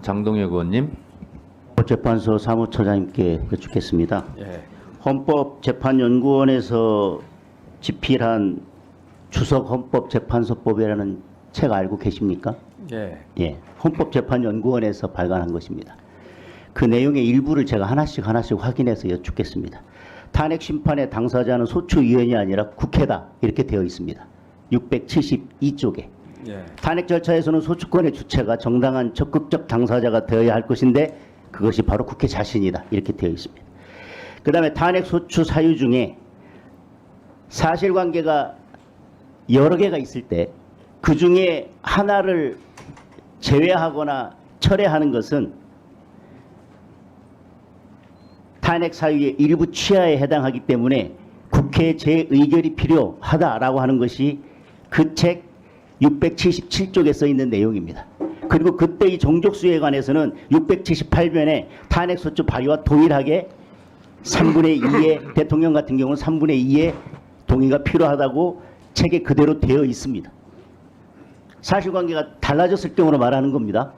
장동혁 의원님. 헌법재판소 사무처장님께 여쭙겠습니다. 예. 헌법재판연구원에서 집필한 주석 헌법재판소법이라는 책 알고 계십니까? 예. 예, 헌법재판연구원에서 발간한 것입니다. 그 내용의 일부를 제가 하나씩 확인해서 여쭙겠습니다. 탄핵 심판의 당사자는 소추위원이 아니라 국회다 이렇게 되어 있습니다. 672쪽에. 예. 탄핵 절차에서는 소추권의 주체가 정당한 적극적 당사자가 되어야 할 것인데 그것이 바로 국회 자신이다 이렇게 되어 있습니다. 그 다음에 탄핵 소추 사유 중에 사실관계가 여러 개가 있을 때 그 중에 하나를 제외하거나 철회하는 것은 탄핵 사유의 일부 취하에 해당하기 때문에 국회의 재의결이 필요하다라고 하는 것이 그 책 677쪽에 써 있는 내용입니다. 그리고 그때 이 종족수에 관해서는 678변에 탄핵소추 발의와 동일하게 3분의 2의 대통령 같은 경우는 3분의 2의 동의가 필요하다고 책에 그대로 되어 있습니다. 사실관계가 달라졌을 경우로 말하는 겁니다.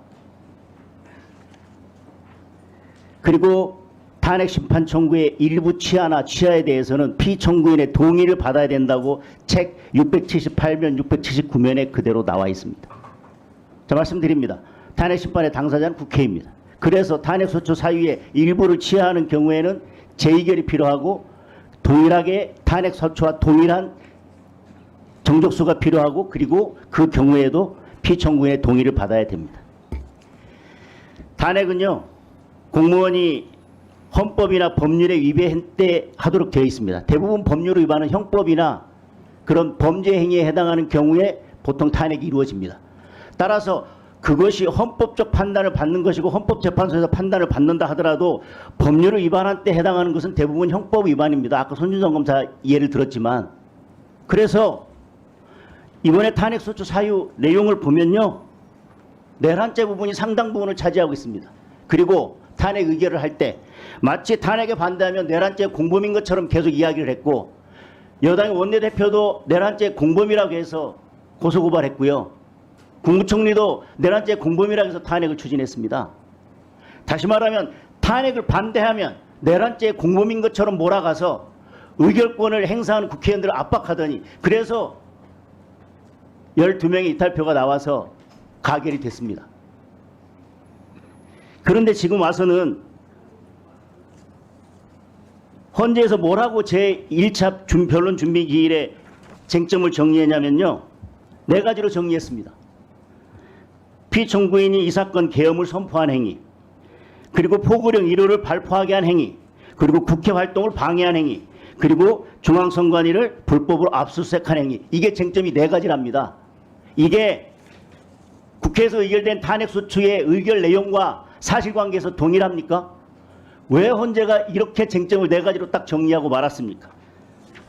그리고 탄핵 심판 청구의 일부 취하나 취하에 대해서는 피청구인의 동의를 받아야 된다고 책 678면 679면에 그대로 나와 있습니다. 자, 말씀드립니다. 탄핵 심판의 당사자는 국회입니다. 그래서 탄핵 소추 사유의 일부를 취하하는 경우에는 재의결이 필요하고 동일하게 탄핵 소추와 동일한 정족수가 필요하고 그리고 그 경우에도 피청구인의 동의를 받아야 됩니다. 탄핵은요, 공무원이 헌법이나 법률에 위배하도록 되어 있습니다. 대부분 법률 위반은 형법이나 그런 범죄 행위에 해당하는 경우에 보통 탄핵이 이루어집니다. 따라서 그것이 헌법적 판단을 받는 것이고 헌법재판소에서 판단을 받는다 하더라도 법률을 위반한 때 해당하는 것은 대부분 형법 위반입니다. 아까 손준성 검사 예를 들었지만, 그래서 이번에 탄핵소추 사유 내용을 보면요, 내란죄 부분이 상당 부분을 차지하고 있습니다. 그리고 탄핵 의결을 할 때 마치 탄핵에 반대하면 내란죄 공범인 것처럼 계속 이야기를 했고, 여당의 원내대표도 내란죄 공범이라고 해서 고소고발했고요. 국무총리도 내란죄 공범이라고 해서 탄핵을 추진했습니다. 다시 말하면 탄핵을 반대하면 내란죄 공범인 것처럼 몰아가서 의결권을 행사하는 국회의원들을 압박하더니, 그래서 12명의 이탈표가 나와서 가결이 됐습니다. 그런데 지금 와서는 헌재에서 뭐라고 제1차 변론 준비 기일에 쟁점을 정리했냐면요, 4가지로 정리했습니다. 피청구인이 이 사건 계엄을 선포한 행위, 그리고 포고령 1호를 발포하게 한 행위, 그리고 국회 활동을 방해한 행위, 그리고 중앙선관위를 불법으로 압수수색한 행위. 이게 쟁점이 4가지랍니다. 이게 국회에서 의결된 탄핵소추의 의결 내용과 사실관계에서 동일합니까? 왜 헌재가 이렇게 쟁점을 4가지로 딱 정리하고 말았습니까?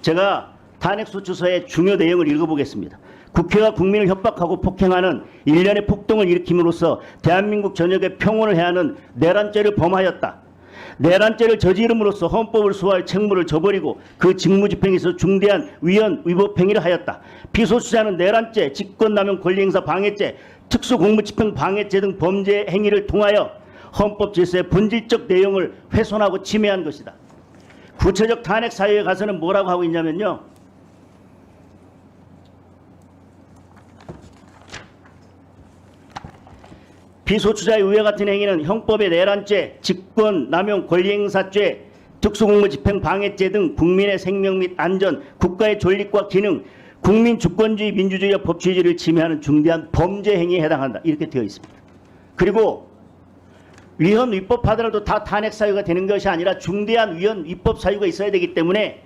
제가 탄핵소추서의 중요 내용을 읽어보겠습니다. 국회가 국민을 협박하고 폭행하는 일련의 폭동을 일으킴으로써 대한민국 전역에 평온을 해하는 내란죄를 범하였다. 내란죄를 저지름으로써 헌법을 수호할 책무를 저버리고 그 직무집행에서 중대한 위헌 위법 행위를 하였다. 피소추자는 내란죄, 직권남용 권리행사 방해죄, 특수공무집행 방해죄 등 범죄 행위를 통하여 헌법 질서의 본질적 내용을 훼손하고 침해한 것이다. 구체적 탄핵 사유에 가서는 뭐라고 하고 있냐면요, 피소추자의 위와 같은 행위는 형법의 내란죄, 직권남용 권리행사죄, 특수공무집행 방해죄 등 국민의 생명 및 안전, 국가의 존립과 기능, 국민 주권주의, 민주주의와 법치주의를 침해하는 중대한 범죄 행위에 해당한다. 이렇게 되어 있습니다. 그리고 위헌 위법 하더라도 다 탄핵 사유가 되는 것이 아니라 중대한 위헌 위법 사유가 있어야 되기 때문에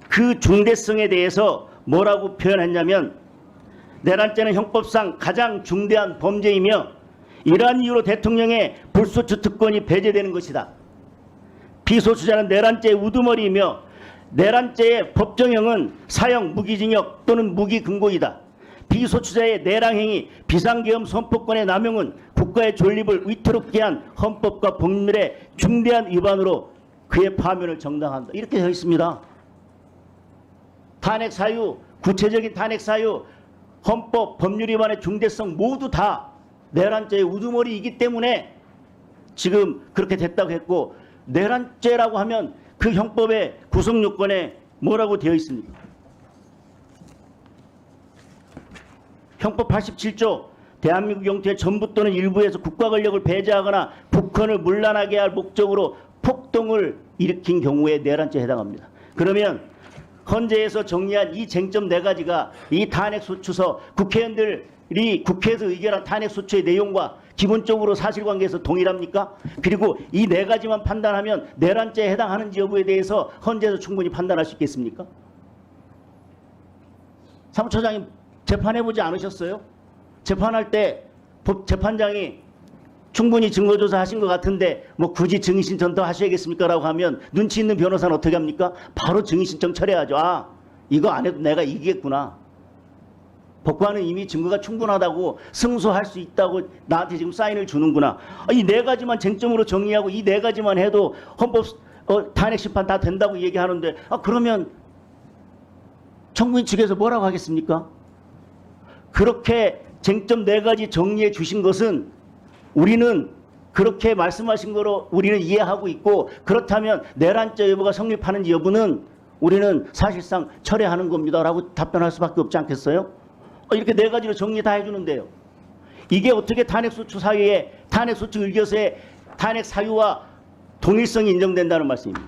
그 중대성에 대해서 뭐라고 표현했냐면, 내란죄는 형법상 가장 중대한 범죄이며 이러한 이유로 대통령의 불소추 특권이 배제되는 것이다. 피소추자는 내란죄의 우두머리이며 내란죄의 법정형은 사형, 무기징역 또는 무기금고이다. 피소추자의 내란행위, 비상계엄 선포권의 남용은 국가의 존립을 위태롭게 한 헌법과 법률의 중대한 위반으로 그의 파면을 정당한다. 이렇게 되어 있습니다. 탄핵 사유, 구체적인 탄핵 사유, 헌법, 법률 위반의 중대성 모두 다 내란죄의 우두머리이기 때문에 지금 그렇게 됐다고 했고, 내란죄라고 하면 그 형법의 구성 요건에 뭐라고 되어 있습니까? 형법 87조 대한민국 영토의 전부 또는 일부에서 국가 권력을 배제하거나 북한을 문란하게 할 목적으로 폭동을 일으킨 경우에 내란죄에 해당합니다. 그러면 헌재에서 정리한 이 쟁점 4가지가 이 탄핵소추서 국회의원들이 국회에서 의결한 탄핵소추의 내용과 기본적으로 사실관계에서 동일합니까? 그리고 이 4가지만 판단하면 내란죄에 해당하는지 여부에 대해서 헌재에서 충분히 판단할 수 있겠습니까? 사무처장님 재판해보지 않으셨어요? 재판할 때 재판장이 충분히 증거조사 하신 것 같은데 뭐 굳이 증인신청 더 하셔야겠습니까? 라고 하면 눈치 있는 변호사는 어떻게 합니까? 바로 증인신청 철회하죠. 아, 이거 안 해도 내가 이기겠구나. 법관은 이미 증거가 충분하다고 승소할 수 있다고 나한테 지금 사인을 주는구나. 이 4가지만 쟁점으로 정리하고 이 4가지만 해도 헌법 탄핵심판 다 된다고 얘기하는데, 그러면 청구인 측에서 뭐라고 하겠습니까? 그렇게 쟁점 4가지 정리해 주신 것은 우리는 그렇게 말씀하신 거로 우리는 이해하고 있고, 그렇다면 내란죄 여부가 성립하는지 여부는 우리는 사실상 철회하는 겁니다 라고 답변할 수밖에 없지 않겠어요? 이렇게 4가지로 정리 다 해주는데요. 이게 어떻게 탄핵소추 사유에, 탄핵소추 의결서에 탄핵 사유와 동일성이 인정된다는 말씀입니다.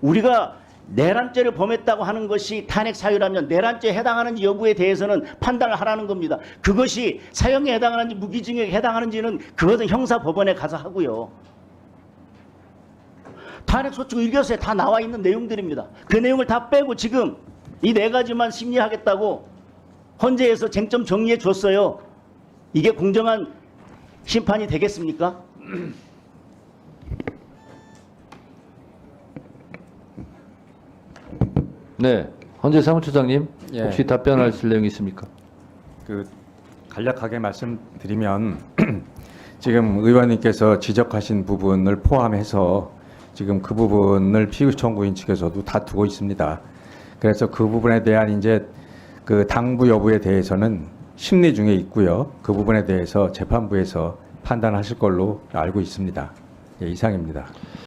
우리가 내란죄를 범했다고 하는 것이 탄핵 사유라면 내란죄에 해당하는지 여부에 대해서는 판단을 하라는 겁니다. 그것이 사형에 해당하는지 무기징역에 해당하는지는 그것은 형사법원에 가서 하고요. 탄핵소추 의결서에 다 나와 있는 내용들입니다. 그 내용을 다 빼고 지금 이 4가지만 심리하겠다고 헌재에서 쟁점 정리해 줬어요. 이게 공정한 심판이 되겠습니까? 네, 헌재 사무처장님 예. 혹시 답변하실 내용이 있습니까? 간략하게 말씀드리면 지금 의원님께서 지적하신 부분을 포함해서 지금 그 부분을 피의 청구인 측에서도 다투고 있습니다. 그래서 그 부분에 대한 이제 그 당부 여부에 대해서는 심리 중에 있고요. 그 부분에 대해서 재판부에서 판단하실 걸로 알고 있습니다. 예, 이상입니다.